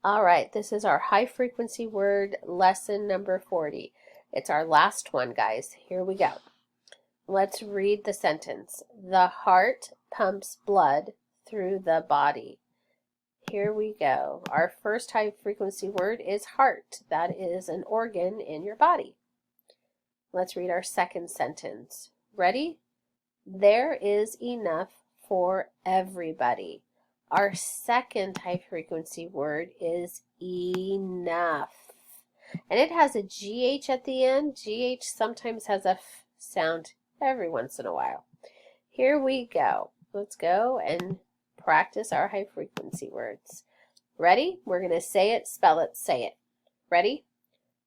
All right, this is our high frequency word lesson number 40. It's our last one, guys. Here we go. Let's read the sentence. The heart pumps blood through the body. Here we go. Our first high frequency word is heart. That is an organ in your body. Let's read our second sentence. Ready? There is enough for everybody. Our second high frequency word is enough. And it has a GH at the end. GH sometimes has a F sound every once in a while. Here we go. Let's go and practice our high frequency words. Ready? We're going to say it, spell it, say it. Ready?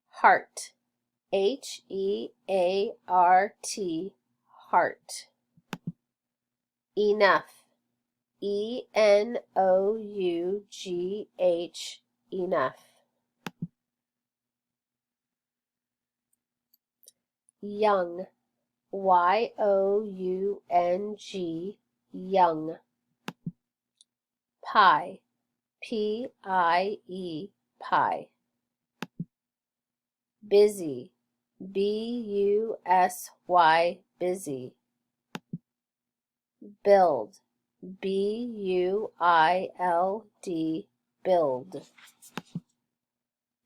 Heart. H-E-A-R-T. Heart. Enough. E-N-O-U-G-H. Enough. Young. Y-O-U-N-G. Young. Pie. P-I-E. Pie. Busy. B-U-S-Y. Busy. Build. B-U-I-L-D. Build.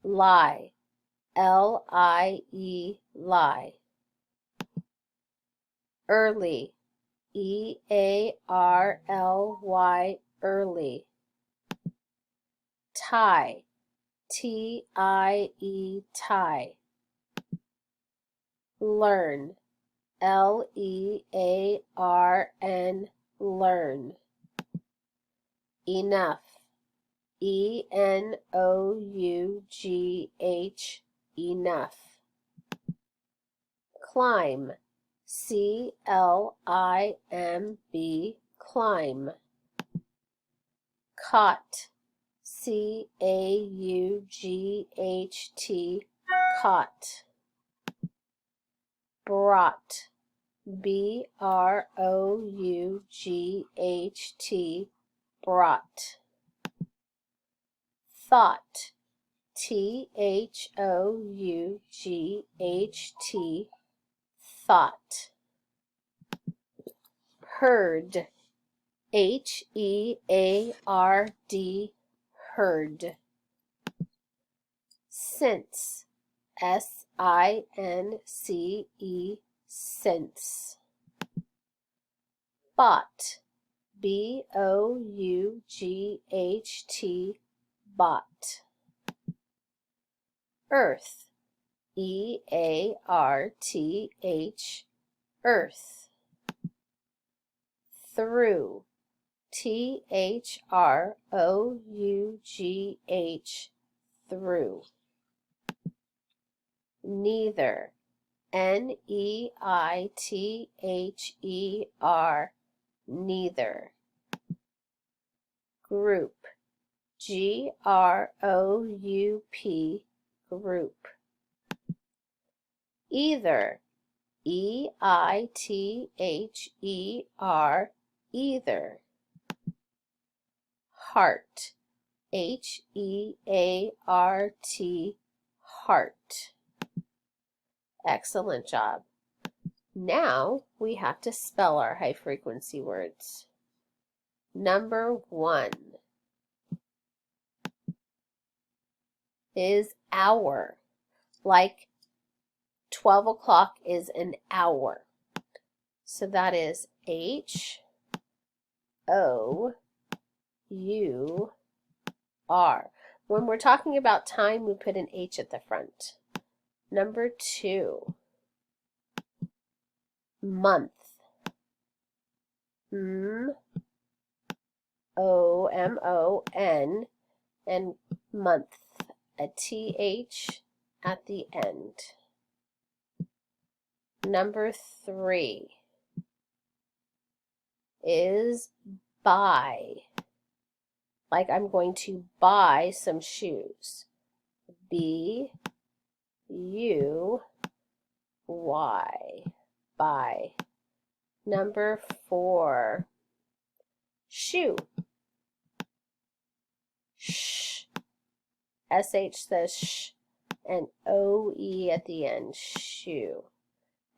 Lie. L-I-E. Lie. Early. E-A-R-L-Y. Early. Tie. T-I-E. Tie. Learn. L-E-A-R-N. Learn. Enough. E-N-O-U-G-H. Enough. Climb. C-L-I-M-B. Climb. Caught. C-A-U-G-H-T. Caught. Brought. B-R-O-U-G-H-T. Brought. Thought. T-H-O-U-G-H-T. Thought. Herd. H-E-A-R-D. Herd. Sense. S-I-N-C-E. Sense. Bought. B-O-U-G-H-T. Bought. Earth. E-A-R-T-H. Earth. Through. T-H-R-O-U-G-H. Through. Neither. N-E-I-T-H-E-R. Neither. Group. G-R-O-U-P. Group. Either. E-I-T-H-E-R. Either. Heart. H-E-A-R-T. Heart. Excellent job. Now we have to spell our high frequency words. Number 1 is hour. Like 12 o'clock is an hour. So that is H-O-U-R. When we're talking about time, we put an H at the front. Number 2, month. M-O-M-O-N, and month, a T-H at the end. Number 3 is buy. Like I'm going to buy some shoes. B-U-Y. Buy. Number 4, shoe. SH says sh, and OE at the end, shoe.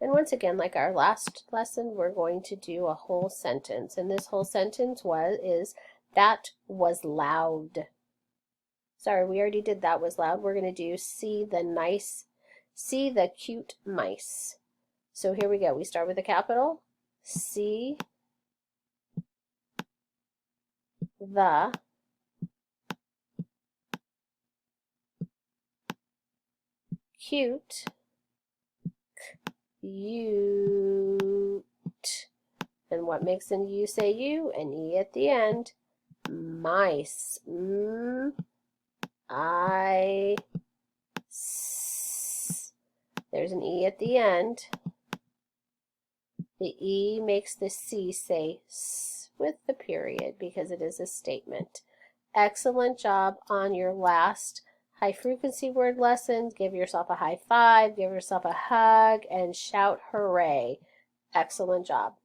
And once again, like our last lesson, we're going to do a whole sentence. And this whole sentence is, that was loud. Sorry, we already did that was loud. We're going to do see the cute mice. So here we go. We start with a capital. See the cute, cute. And what makes an U say U? An E at the end. Mice. There's an E at the end. The E makes the C say S with the period because it is a statement. Excellent job on your last high frequency word lesson. Give yourself a high five, give yourself a hug, and shout hooray. Excellent job.